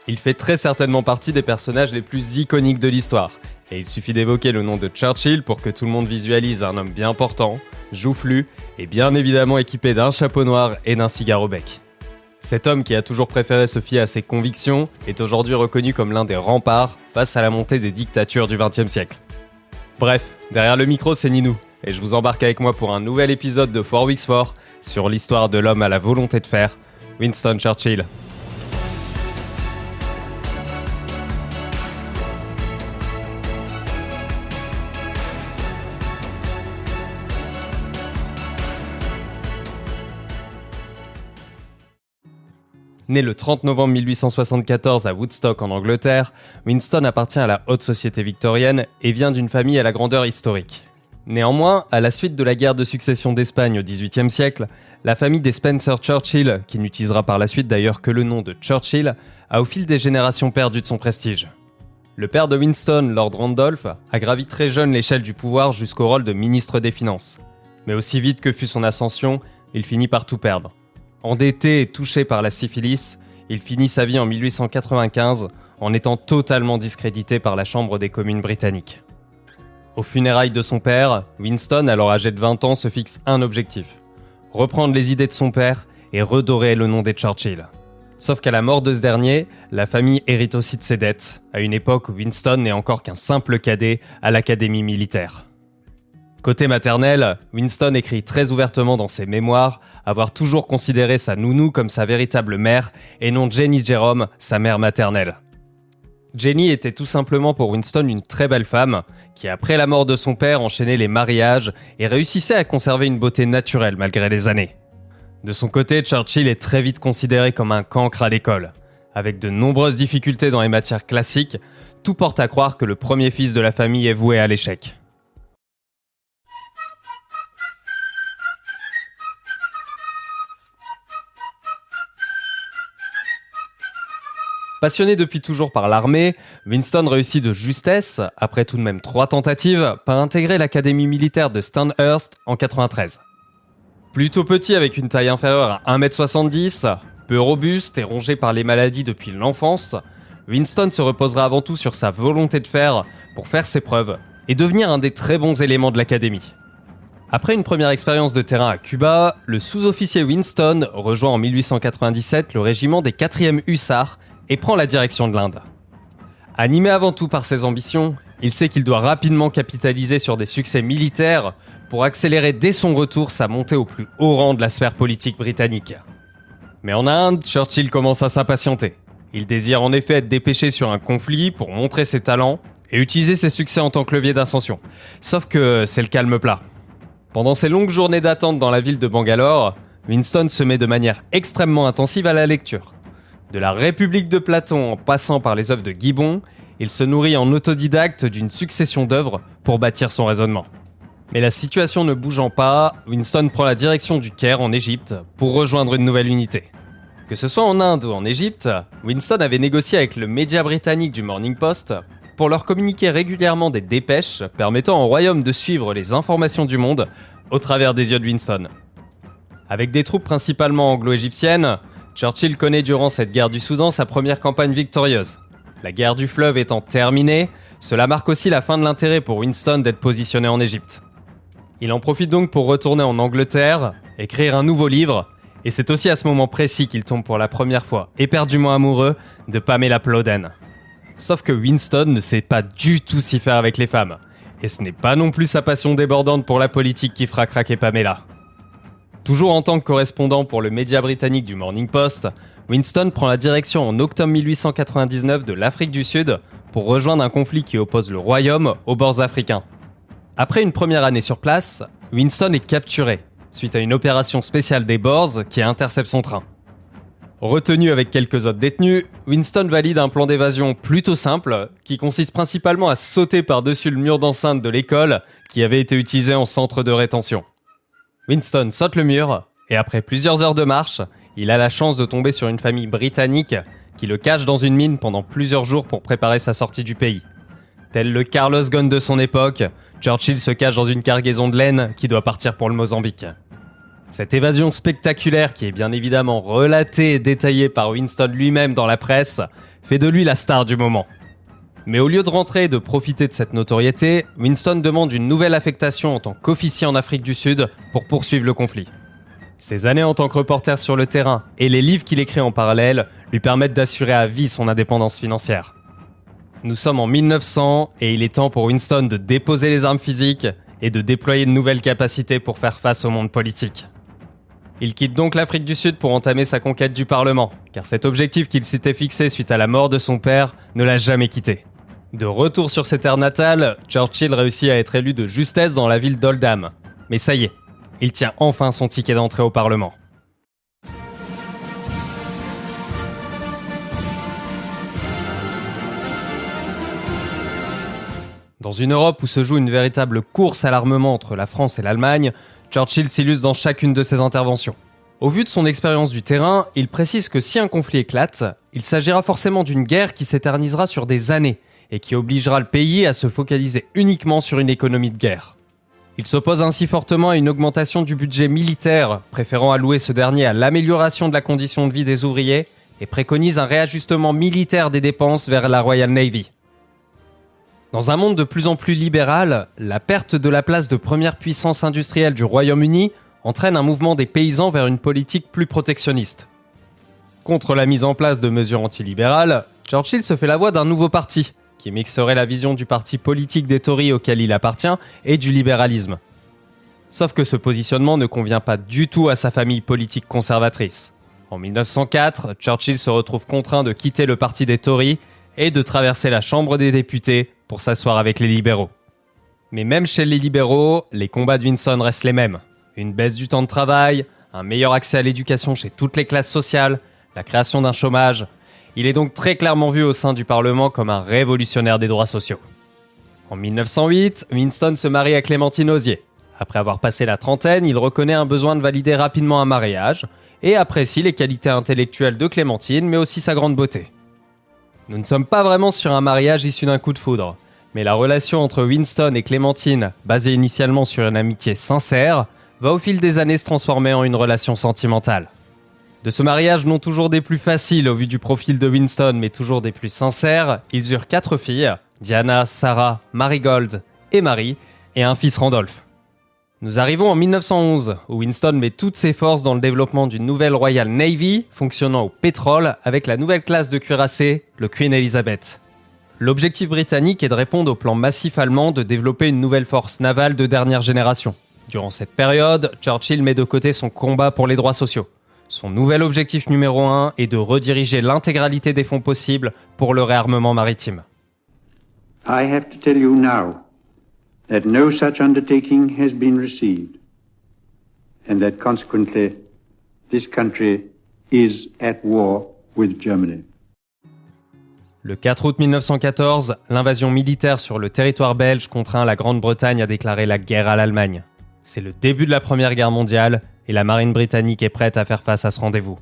Il fait très certainement partie des personnages les plus iconiques de l'histoire. Et il suffit d'évoquer le nom de Churchill pour que tout le monde visualise un homme bien portant, joufflu et bien évidemment équipé d'un chapeau noir et d'un cigare au bec. Cet homme qui a toujours préféré se fier à ses convictions est aujourd'hui reconnu comme l'un des remparts face à la montée des dictatures du XXe siècle. Bref, derrière le micro c'est Ninou, et je vous embarque avec moi pour un nouvel épisode de 4 Weeks 4 sur l'histoire de l'homme à la volonté de fer, Winston Churchill. Né le 30 novembre 1874 à Woodstock en Angleterre, Winston appartient à la haute société victorienne et vient d'une famille à la grandeur historique. Néanmoins, à la suite de la guerre de succession d'Espagne au XVIIIe siècle, la famille des Spencer-Churchill, qui n'utilisera par la suite d'ailleurs que le nom de Churchill, a au fil des générations perdu de son prestige. Le père de Winston, Lord Randolph, a gravi très jeune l'échelle du pouvoir jusqu'au rôle de ministre des Finances. Mais aussi vite que fut son ascension, il finit par tout perdre. Endetté et touché par la syphilis, il finit sa vie en 1895 en étant totalement discrédité par la Chambre des communes britannique. Aux funérailles de son père, Winston, alors âgé de 20 ans, se fixe un objectif: reprendre les idées de son père et redorer le nom des Churchill. Sauf qu'à la mort de ce dernier, la famille hérite aussi de ses dettes, à une époque où Winston n'est encore qu'un simple cadet à l'académie militaire. Côté maternel, Winston écrit très ouvertement dans ses mémoires avoir toujours considéré sa nounou comme sa véritable mère et non Jenny Jerome, sa mère maternelle. Jenny était tout simplement pour Winston une très belle femme qui, après la mort de son père, enchaînait les mariages et réussissait à conserver une beauté naturelle malgré les années. De son côté, Churchill est très vite considéré comme un cancre à l'école. Avec de nombreuses difficultés dans les matières classiques, tout porte à croire que le premier fils de la famille est voué à l'échec. Passionné depuis toujours par l'armée, Winston réussit de justesse, après tout de même 3 tentatives, par intégrer l'académie militaire de Sandhurst en 93. Plutôt petit avec une taille inférieure à 1m70, peu robuste et rongé par les maladies depuis l'enfance, Winston se reposera avant tout sur sa volonté de fer pour faire ses preuves et devenir un des très bons éléments de l'académie. Après une première expérience de terrain à Cuba, le sous-officier Winston rejoint en 1897 le régiment des 4e Hussards et prend la direction de l'Inde. Animé avant tout par ses ambitions, il sait qu'il doit rapidement capitaliser sur des succès militaires pour accélérer dès son retour sa montée au plus haut rang de la sphère politique britannique. Mais en Inde, Churchill commence à s'impatienter. Il désire en effet être dépêché sur un conflit pour montrer ses talents et utiliser ses succès en tant que levier d'ascension. Sauf que c'est le calme plat. Pendant ses longues journées d'attente dans la ville de Bangalore, Winston se met de manière extrêmement intensive à la lecture. De la République de Platon en passant par les œuvres de Gibbon, il se nourrit en autodidacte d'une succession d'œuvres pour bâtir son raisonnement. Mais la situation ne bougeant pas, Winston prend la direction du Caire en Égypte pour rejoindre une nouvelle unité. Que ce soit en Inde ou en Égypte, Winston avait négocié avec le média britannique du Morning Post pour leur communiquer régulièrement des dépêches permettant au royaume de suivre les informations du monde au travers des yeux de Winston. Avec des troupes principalement anglo-égyptiennes, Churchill connaît durant cette guerre du Soudan sa première campagne victorieuse. La guerre du fleuve étant terminée, cela marque aussi la fin de l'intérêt pour Winston d'être positionné en Égypte. Il en profite donc pour retourner en Angleterre, écrire un nouveau livre, et c'est aussi à ce moment précis qu'il tombe pour la première fois éperdument amoureux de Pamela Plowden. Sauf que Winston ne sait pas du tout s'y faire avec les femmes, et ce n'est pas non plus sa passion débordante pour la politique qui fera craquer Pamela. Toujours en tant que correspondant pour le média britannique du Morning Post, Winston prend la direction en octobre 1899 de l'Afrique du Sud pour rejoindre un conflit qui oppose le royaume aux Boers africains. Après une première année sur place, Winston est capturé, suite à une opération spéciale des Boers qui intercepte son train. Retenu avec quelques autres détenus, Winston valide un plan d'évasion plutôt simple, qui consiste principalement à sauter par-dessus le mur d'enceinte de l'école qui avait été utilisé en centre de rétention. Winston saute le mur, et après plusieurs heures de marche, il a la chance de tomber sur une famille britannique qui le cache dans une mine pendant plusieurs jours pour préparer sa sortie du pays. Tel le Carlos Ghosn de son époque, Churchill se cache dans une cargaison de laine qui doit partir pour le Mozambique. Cette évasion spectaculaire, qui est bien évidemment relatée et détaillée par Winston lui-même dans la presse, fait de lui la star du moment. Mais au lieu de rentrer et de profiter de cette notoriété, Winston demande une nouvelle affectation en tant qu'officier en Afrique du Sud pour poursuivre le conflit. Ses années en tant que reporter sur le terrain et les livres qu'il écrit en parallèle lui permettent d'assurer à vie son indépendance financière. Nous sommes en 1900 et il est temps pour Winston de déposer les armes physiques et de déployer de nouvelles capacités pour faire face au monde politique. Il quitte donc l'Afrique du Sud pour entamer sa conquête du Parlement, car cet objectif qu'il s'était fixé suite à la mort de son père ne l'a jamais quitté. De retour sur ses terres natales, Churchill réussit à être élu de justesse dans la ville d'Oldham. Mais ça y est, il tient enfin son ticket d'entrée au Parlement. Dans une Europe où se joue une véritable course à l'armement entre la France et l'Allemagne, Churchill s'illustre dans chacune de ses interventions. Au vu de son expérience du terrain, il précise que si un conflit éclate, il s'agira forcément d'une guerre qui s'éternisera sur des années et qui obligera le pays à se focaliser uniquement sur une économie de guerre. Il s'oppose ainsi fortement à une augmentation du budget militaire, préférant allouer ce dernier à l'amélioration de la condition de vie des ouvriers et préconise un réajustement militaire des dépenses vers la Royal Navy. Dans un monde de plus en plus libéral, la perte de la place de première puissance industrielle du Royaume-Uni entraîne un mouvement des paysans vers une politique plus protectionniste. Contre la mise en place de mesures antilibérales, Churchill se fait la voix d'un nouveau parti, qui mixerait la vision du parti politique des Tories auquel il appartient et du libéralisme. Sauf que ce positionnement ne convient pas du tout à sa famille politique conservatrice. En 1904, Churchill se retrouve contraint de quitter le parti des Tories et de traverser la Chambre des députés pour s'asseoir avec les libéraux. Mais même chez les libéraux, les combats de Winston restent les mêmes. Une baisse du temps de travail, un meilleur accès à l'éducation chez toutes les classes sociales, la création d'un chômage. Il est donc très clairement vu au sein du Parlement comme un révolutionnaire des droits sociaux. En 1908, Winston se marie à Clémentine Osier. Après avoir passé la trentaine, il reconnaît un besoin de valider rapidement un mariage et apprécie les qualités intellectuelles de Clémentine, mais aussi sa grande beauté. Nous ne sommes pas vraiment sur un mariage issu d'un coup de foudre, mais la relation entre Winston et Clémentine, basée initialement sur une amitié sincère, va au fil des années se transformer en une relation sentimentale. De ce mariage non toujours des plus faciles au vu du profil de Winston, mais toujours des plus sincères, ils eurent 4 filles, Diana, Sarah, Marigold et Marie, et un fils Randolph. Nous arrivons en 1911, où Winston met toutes ses forces dans le développement d'une nouvelle Royal Navy, fonctionnant au pétrole, avec la nouvelle classe de cuirassés, le Queen Elizabeth. L'objectif britannique est de répondre au plan massif allemand de développer une nouvelle force navale de dernière génération. Durant cette période, Churchill met de côté son combat pour les droits sociaux. Son nouvel objectif numéro 1 est de rediriger l'intégralité des fonds possibles pour le réarmement maritime. I have to tell you now that no such undertaking has been received, and that consequently this country is at war with Germany. Le 4 août 1914, l'invasion militaire sur le territoire belge contraint la Grande-Bretagne à déclarer la guerre à l'Allemagne. C'est le début de la Première Guerre mondiale et la marine britannique est prête à faire face à ce rendez-vous.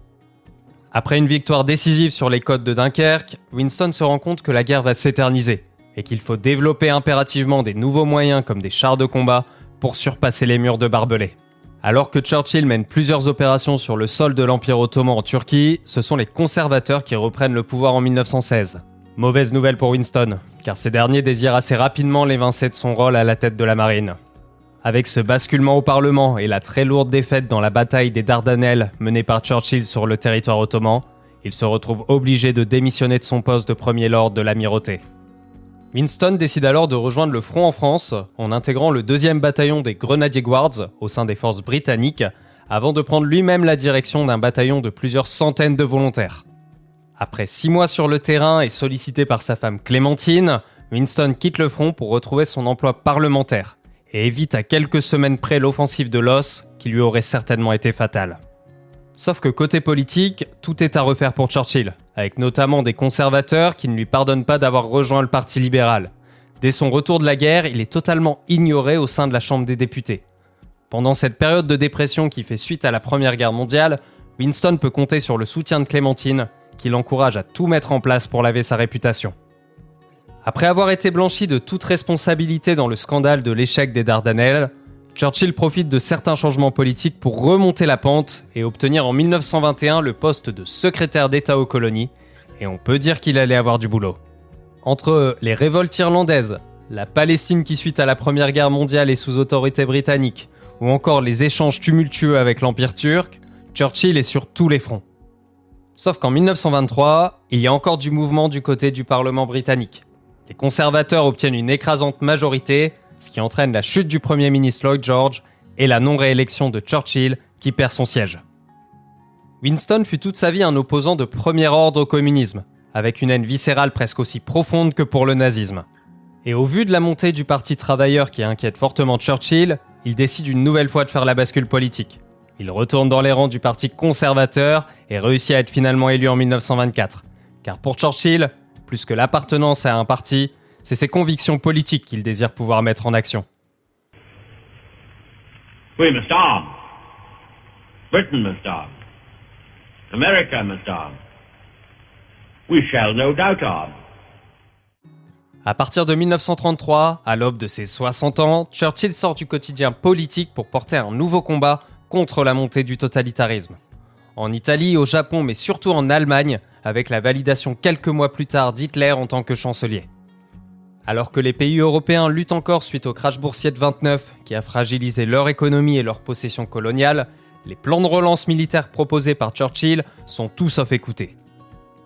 Après une victoire décisive sur les côtes de Dunkerque, Winston se rend compte que la guerre va s'éterniser et qu'il faut développer impérativement des nouveaux moyens comme des chars de combat pour surpasser les murs de barbelés. Alors que Churchill mène plusieurs opérations sur le sol de l'Empire ottoman en Turquie, ce sont les conservateurs qui reprennent le pouvoir en 1916. Mauvaise nouvelle pour Winston, car ces derniers désirent assez rapidement l'évincer de son rôle à la tête de la marine. Avec ce basculement au Parlement et la très lourde défaite dans la bataille des Dardanelles menée par Churchill sur le territoire ottoman, il se retrouve obligé de démissionner de son poste de premier lord de l'amirauté. Winston décide alors de rejoindre le front en France en intégrant le 2e bataillon des Grenadier Guards au sein des forces britanniques avant de prendre lui-même la direction d'un bataillon de plusieurs centaines de volontaires. Après 6 mois sur le terrain et sollicité par sa femme Clémentine, Winston quitte le front pour retrouver son emploi parlementaire et évite à quelques semaines près l'offensive de Loos qui lui aurait certainement été fatale. Sauf que côté politique, tout est à refaire pour Churchill, avec notamment des conservateurs qui ne lui pardonnent pas d'avoir rejoint le Parti libéral. Dès son retour de la guerre, il est totalement ignoré au sein de la Chambre des députés. Pendant cette période de dépression qui fait suite à la Première Guerre mondiale, Winston peut compter sur le soutien de Clémentine, qui l'encourage à tout mettre en place pour laver sa réputation. Après avoir été blanchi de toute responsabilité dans le scandale de l'échec des Dardanelles, Churchill profite de certains changements politiques pour remonter la pente et obtenir en 1921 le poste de secrétaire d'État aux colonies, et on peut dire qu'il allait avoir du boulot. Entre les révoltes irlandaises, la Palestine qui suite à la Première Guerre mondiale est sous autorité britannique, ou encore les échanges tumultueux avec l'Empire turc, Churchill est sur tous les fronts. Sauf qu'en 1923, il y a encore du mouvement du côté du Parlement britannique. Les conservateurs obtiennent une écrasante majorité, ce qui entraîne la chute du Premier ministre Lloyd George et la non-réélection de Churchill qui perd son siège. Winston fut toute sa vie un opposant de premier ordre au communisme, avec une haine viscérale presque aussi profonde que pour le nazisme. Et au vu de la montée du Parti travailleur qui inquiète fortement Churchill, il décide une nouvelle fois de faire la bascule politique. Il retourne dans les rangs du Parti conservateur et réussit à être finalement élu en 1924. Car pour Churchill, plus que l'appartenance à un parti, c'est ses convictions politiques qu'il désire pouvoir mettre en action. We must arm. Britain must arm. America must arm. We shall no doubt arm. À partir de 1933, à l'aube de ses 60 ans, Churchill sort du quotidien politique pour porter un nouveau combat contre la montée du totalitarisme. En Italie, au Japon, mais surtout en Allemagne, avec la validation quelques mois plus tard d'Hitler en tant que chancelier. Alors que les pays européens luttent encore suite au crash boursier de 29, qui a fragilisé leur économie et leurs possessions coloniales, les plans de relance militaires proposés par Churchill sont tout sauf écoutés.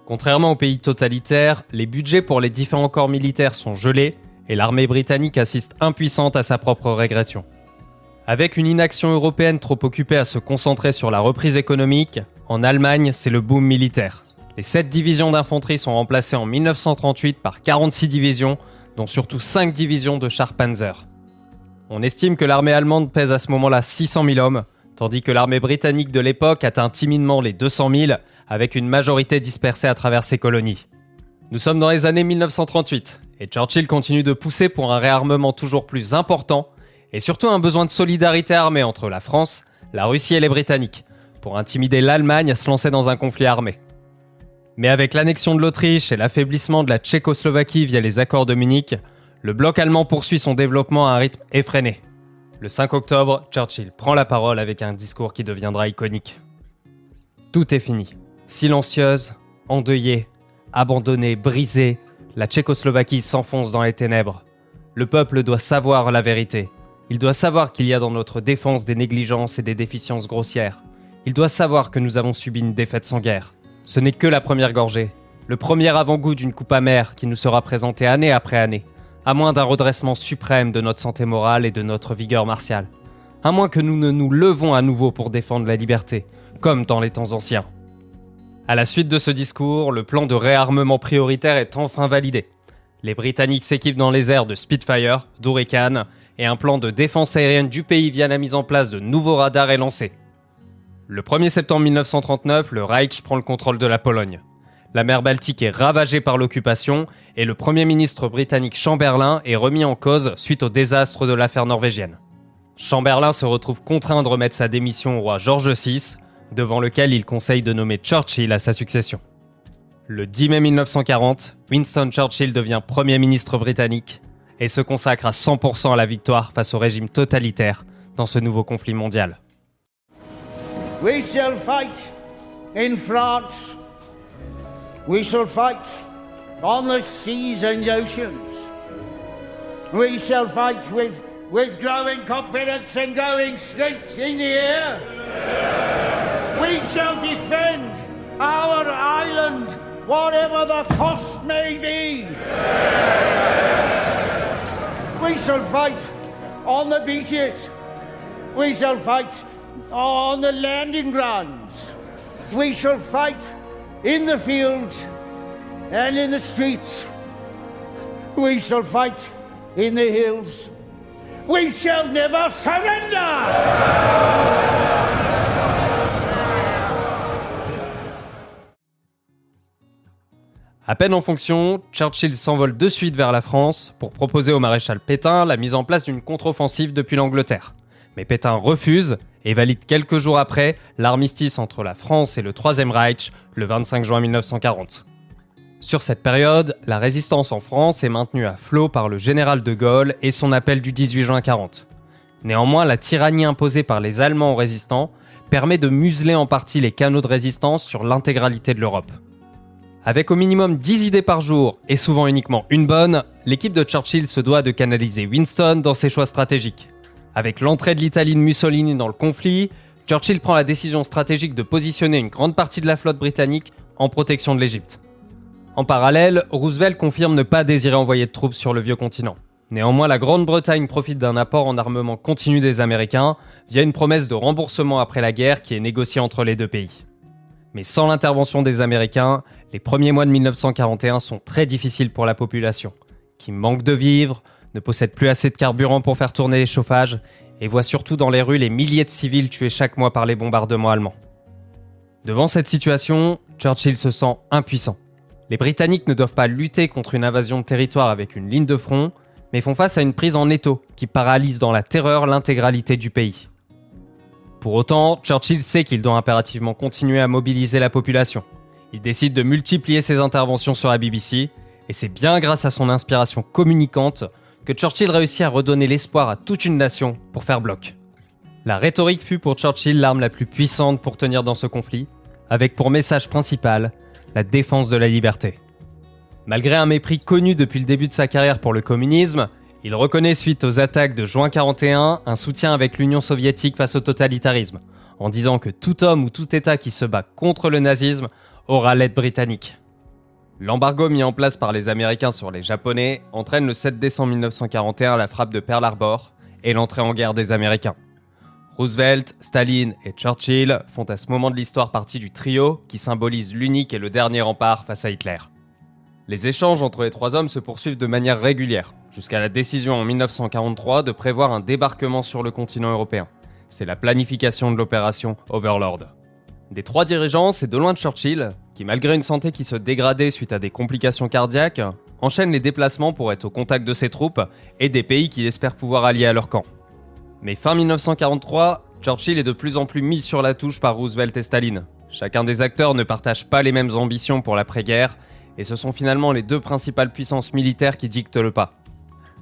Contrairement aux pays totalitaires, les budgets pour les différents corps militaires sont gelés et l'armée britannique assiste impuissante à sa propre régression. Avec une inaction européenne trop occupée à se concentrer sur la reprise économique, en Allemagne, c'est le boom militaire. Les 7 divisions d'infanterie sont remplacées en 1938 par 46 divisions, dont surtout 5 divisions de chars Panzer. On estime que l'armée allemande pèse à ce moment-là 600 000 hommes, tandis que l'armée britannique de l'époque atteint timidement les 200 000, avec une majorité dispersée à travers ses colonies. Nous sommes dans les années 1938, et Churchill continue de pousser pour un réarmement toujours plus important, et surtout un besoin de solidarité armée entre la France, la Russie et les Britanniques, pour intimider l'Allemagne à se lancer dans un conflit armé. Mais avec l'annexion de l'Autriche et l'affaiblissement de la Tchécoslovaquie via les accords de Munich, le bloc allemand poursuit son développement à un rythme effréné. Le 5 octobre, Churchill prend la parole avec un discours qui deviendra iconique. Tout est fini. Silencieuse, endeuillée, abandonnée, brisée, la Tchécoslovaquie s'enfonce dans les ténèbres. Le peuple doit savoir la vérité. Il doit savoir qu'il y a dans notre défense des négligences et des déficiences grossières. Il doit savoir que nous avons subi une défaite sans guerre. Ce n'est que la première gorgée, le premier avant-goût d'une coupe amère qui nous sera présentée année après année, à moins d'un redressement suprême de notre santé morale et de notre vigueur martiale. À moins que nous ne nous levons à nouveau pour défendre la liberté, comme dans les temps anciens. À la suite de ce discours, le plan de réarmement prioritaire est enfin validé. Les Britanniques s'équipent dans les airs de Spitfire, d'Hurricane, et un plan de défense aérienne du pays via la mise en place de nouveaux radars est lancé. Le 1er septembre 1939, le Reich prend le contrôle de la Pologne. La mer Baltique est ravagée par l'occupation et le Premier ministre britannique Chamberlain est remis en cause suite au désastre de l'affaire norvégienne. Chamberlain se retrouve contraint de remettre sa démission au roi George VI, devant lequel il conseille de nommer Churchill à sa succession. Le 10 mai 1940, Winston Churchill devient Premier ministre britannique et se consacre à 100% à la victoire face au régime totalitaire dans ce nouveau conflit mondial. We shall fight in France. We shall fight on the seas and oceans. We shall fight with growing confidence and growing strength in the air. We shall defend our island, whatever the cost may be. We shall fight on the beaches. We shall fight on the landing grounds. We shall fight in the fields and in the streets. We shall fight in the hills. We shall never surrender! À peine en fonction, Churchill s'envole de suite vers la France pour proposer au maréchal Pétain la mise en place d'une contre-offensive depuis l'Angleterre. Mais Pétain refuse et valide quelques jours après l'armistice entre la France et le Troisième Reich le 25 juin 1940. Sur cette période, la résistance en France est maintenue à flot par le général de Gaulle et son appel du 18 juin 40. Néanmoins, la tyrannie imposée par les Allemands aux résistants permet de museler en partie les canaux de résistance sur l'intégralité de l'Europe. Avec au minimum 10 idées par jour, et souvent uniquement une bonne, l'équipe de Churchill se doit de canaliser Winston dans ses choix stratégiques. Avec l'entrée de l'Italie de Mussolini dans le conflit, Churchill prend la décision stratégique de positionner une grande partie de la flotte britannique en protection de l'Égypte. En parallèle, Roosevelt confirme ne pas désirer envoyer de troupes sur le vieux continent. Néanmoins, la Grande-Bretagne profite d'un apport en armement continu des Américains via une promesse de remboursement après la guerre qui est négociée entre les deux pays. Mais sans l'intervention des Américains, les premiers mois de 1941 sont très difficiles pour la population, qui manque de vivres, ne possède plus assez de carburant pour faire tourner les chauffages et voit surtout dans les rues les milliers de civils tués chaque mois par les bombardements allemands. Devant cette situation, Churchill se sent impuissant. Les Britanniques ne doivent pas lutter contre une invasion de territoire avec une ligne de front, mais font face à une prise en étau qui paralyse dans la terreur l'intégralité du pays. Pour autant, Churchill sait qu'il doit impérativement continuer à mobiliser la population. Il décide de multiplier ses interventions sur la BBC, et c'est bien grâce à son inspiration communicante que Churchill réussit à redonner l'espoir à toute une nation pour faire bloc. La rhétorique fut pour Churchill l'arme la plus puissante pour tenir dans ce conflit, avec pour message principal la défense de la liberté. Malgré un mépris connu depuis le début de sa carrière pour le communisme, il reconnaît suite aux attaques de juin 1941 un soutien avec l'Union soviétique face au totalitarisme, en disant que tout homme ou tout État qui se bat contre le nazisme aura l'aide britannique. L'embargo mis en place par les Américains sur les Japonais entraîne le 7 décembre 1941 la frappe de Pearl Harbor et l'entrée en guerre des Américains. Roosevelt, Staline et Churchill font à ce moment de l'histoire partie du trio qui symbolise l'unique et le dernier rempart face à Hitler. Les échanges entre les trois hommes se poursuivent de manière régulière, jusqu'à la décision en 1943 de prévoir un débarquement sur le continent européen. C'est la planification de l'opération Overlord. Des trois dirigeants, c'est de loin Churchill, qui malgré une santé qui se dégradait suite à des complications cardiaques, enchaîne les déplacements pour être au contact de ses troupes et des pays qu'il espère pouvoir allier à leur camp. Mais fin 1943, Churchill est de plus en plus mis sur la touche par Roosevelt et Staline. Chacun des acteurs ne partage pas les mêmes ambitions pour l'après-guerre, et ce sont finalement les deux principales puissances militaires qui dictent le pas.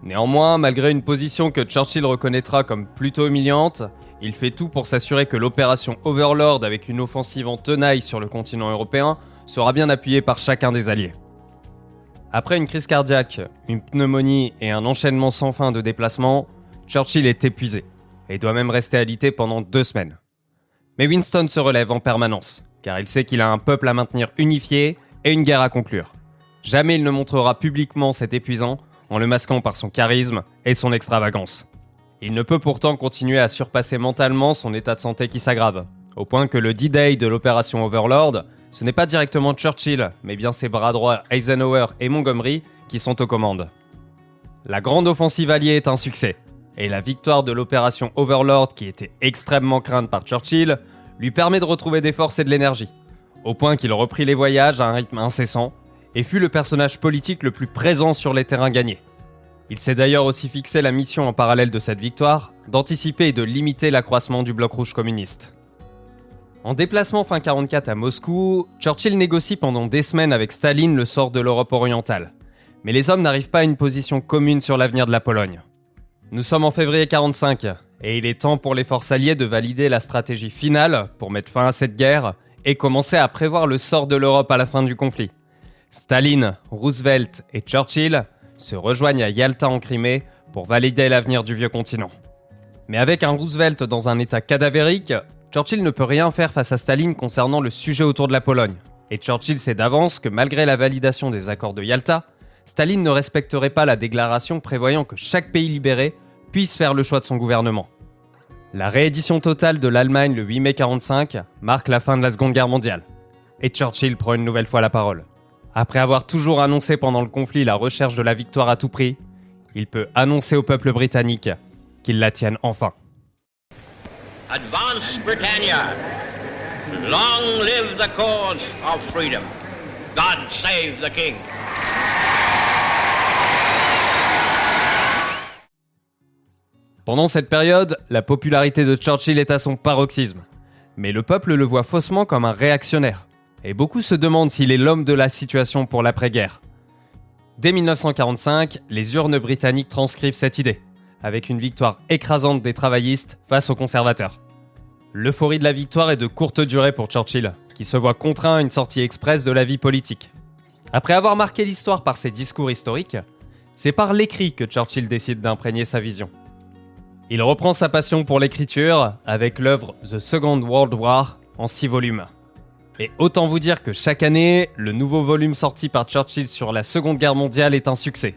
Néanmoins, malgré une position que Churchill reconnaîtra comme plutôt humiliante, il fait tout pour s'assurer que l'opération Overlord avec une offensive en tenaille sur le continent européen sera bien appuyée par chacun des alliés. Après une crise cardiaque, une pneumonie et un enchaînement sans fin de déplacements, Churchill est épuisé et doit même rester alité pendant 2 semaines. Mais Winston se relève en permanence, car il sait qu'il a un peuple à maintenir unifié et une guerre à conclure. Jamais il ne montrera publiquement cet épuisant en le masquant par son charisme et son extravagance. Il ne peut pourtant continuer à surpasser mentalement son état de santé qui s'aggrave, au point que le D-Day de l'opération Overlord, ce n'est pas directement Churchill, mais bien ses bras droits Eisenhower et Montgomery qui sont aux commandes. La grande offensive alliée est un succès, et la victoire de l'opération Overlord, qui était extrêmement crainte par Churchill, lui permet de retrouver des forces et de l'énergie, au point qu'il reprit les voyages à un rythme incessant, et fut le personnage politique le plus présent sur les terrains gagnés. Il s'est d'ailleurs aussi fixé la mission en parallèle de cette victoire, d'anticiper et de limiter l'accroissement du bloc rouge communiste. En déplacement fin 1944 à Moscou, Churchill négocie pendant des semaines avec Staline le sort de l'Europe orientale. Mais les hommes n'arrivent pas à une position commune sur l'avenir de la Pologne. Nous sommes en février 1945, et il est temps pour les forces alliées de valider la stratégie finale pour mettre fin à cette guerre et commencer à prévoir le sort de l'Europe à la fin du conflit. Staline, Roosevelt et Churchill se rejoignent à Yalta en Crimée pour valider l'avenir du vieux continent. Mais avec un Roosevelt dans un état cadavérique, Churchill ne peut rien faire face à Staline concernant le sujet autour de la Pologne. Et Churchill sait d'avance que malgré la validation des accords de Yalta, Staline ne respecterait pas la déclaration prévoyant que chaque pays libéré puisse faire le choix de son gouvernement. La réédition totale de l'Allemagne le 8 mai 1945 marque la fin de la Seconde Guerre mondiale. Et Churchill prend une nouvelle fois la parole. Après avoir toujours annoncé pendant le conflit la recherche de la victoire à tout prix, il peut annoncer au peuple britannique qu'il la tienne enfin. Advance Britannia! Long live the cause of freedom! God save the King! Pendant cette période, la popularité de Churchill est à son paroxysme. Mais le peuple le voit faussement comme un réactionnaire. Et beaucoup se demandent s'il est l'homme de la situation pour l'après-guerre. Dès 1945, les urnes britanniques transcrivent cette idée, avec une victoire écrasante des travaillistes face aux conservateurs. L'euphorie de la victoire est de courte durée pour Churchill, qui se voit contraint à une sortie express de la vie politique. Après avoir marqué l'histoire par ses discours historiques, c'est par l'écrit que Churchill décide d'imprégner sa vision. Il reprend sa passion pour l'écriture avec l'œuvre The Second World War en 6 volumes. Et autant vous dire que chaque année, le nouveau volume sorti par Churchill sur la Seconde Guerre mondiale est un succès.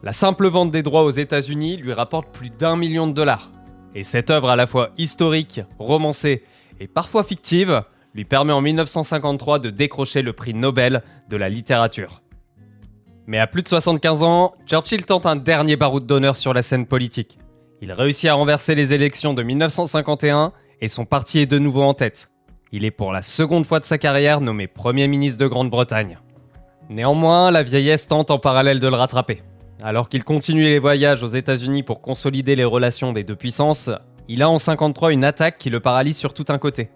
La simple vente des droits aux États-Unis lui rapporte plus d'1 million de dollars. Et cette œuvre à la fois historique, romancée et parfois fictive lui permet en 1953 de décrocher le prix Nobel de la littérature. Mais à plus de 75 ans, Churchill tente un dernier baroud d'honneur sur la scène politique. Il réussit à renverser les élections de 1951 et son parti est de nouveau en tête. Il est pour la seconde fois de sa carrière nommé Premier ministre de Grande-Bretagne. Néanmoins, la vieillesse tente en parallèle de le rattraper. Alors qu'il continue les voyages aux États-Unis pour consolider les relations des deux puissances, il a en 1953 une attaque qui le paralyse sur tout un côté.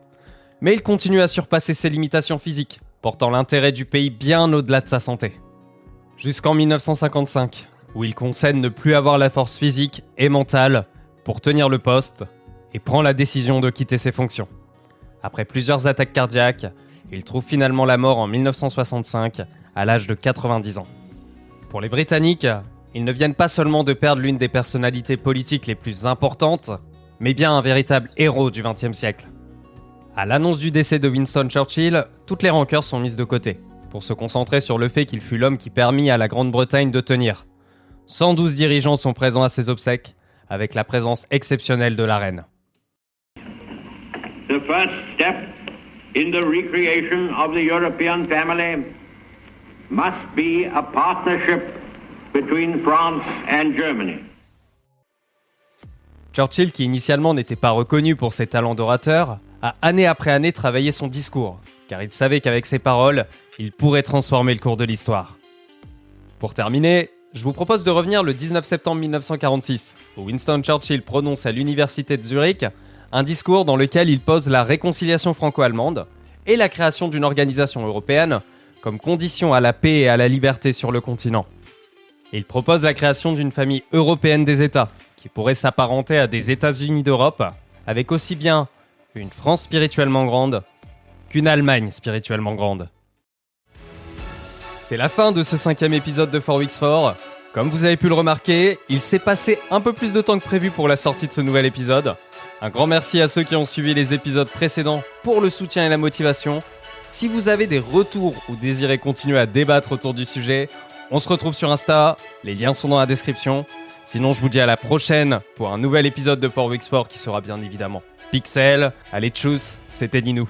Mais il continue à surpasser ses limitations physiques, portant l'intérêt du pays bien au-delà de sa santé. Jusqu'en 1955, où il concède ne plus avoir la force physique et mentale pour tenir le poste et prend la décision de quitter ses fonctions. Après plusieurs attaques cardiaques, il trouve finalement la mort en 1965 à l'âge de 90 ans. Pour les Britanniques, ils ne viennent pas seulement de perdre l'une des personnalités politiques les plus importantes, mais bien un véritable héros du XXe siècle. À l'annonce du décès de Winston Churchill, toutes les rancœurs sont mises de côté, pour se concentrer sur le fait qu'il fut l'homme qui permit à la Grande-Bretagne de tenir. 112 dirigeants sont présents à ses obsèques, avec la présence exceptionnelle de la reine. The first step in the recreation of the European family must be a partnership between France and Germany. Churchill, qui initialement n'était pas reconnu pour ses talents d'orateur, a année après année travaillé son discours, car il savait qu'avec ses paroles, il pourrait transformer le cours de l'histoire. Pour terminer, je vous propose de revenir le 19 septembre 1946, où Winston Churchill prononce à l'université de Zurich un discours dans lequel il pose la réconciliation franco-allemande et la création d'une organisation européenne comme condition à la paix et à la liberté sur le continent. Il propose la création d'une famille européenne des États, qui pourrait s'apparenter à des États-Unis d'Europe, avec aussi bien une France spirituellement grande qu'une Allemagne spirituellement grande. C'est la fin de ce 5e épisode de 4 Weeks 4. Comme vous avez pu le remarquer, il s'est passé un peu plus de temps que prévu pour la sortie de ce nouvel épisode. Un grand merci à ceux qui ont suivi les épisodes précédents pour le soutien et la motivation. Si vous avez des retours ou désirez continuer à débattre autour du sujet, on se retrouve sur Insta, les liens sont dans la description. Sinon, je vous dis à la prochaine pour un nouvel épisode de 4 Weeks 4 qui sera bien évidemment Pixel. Allez, tchuss, c'était Ninou.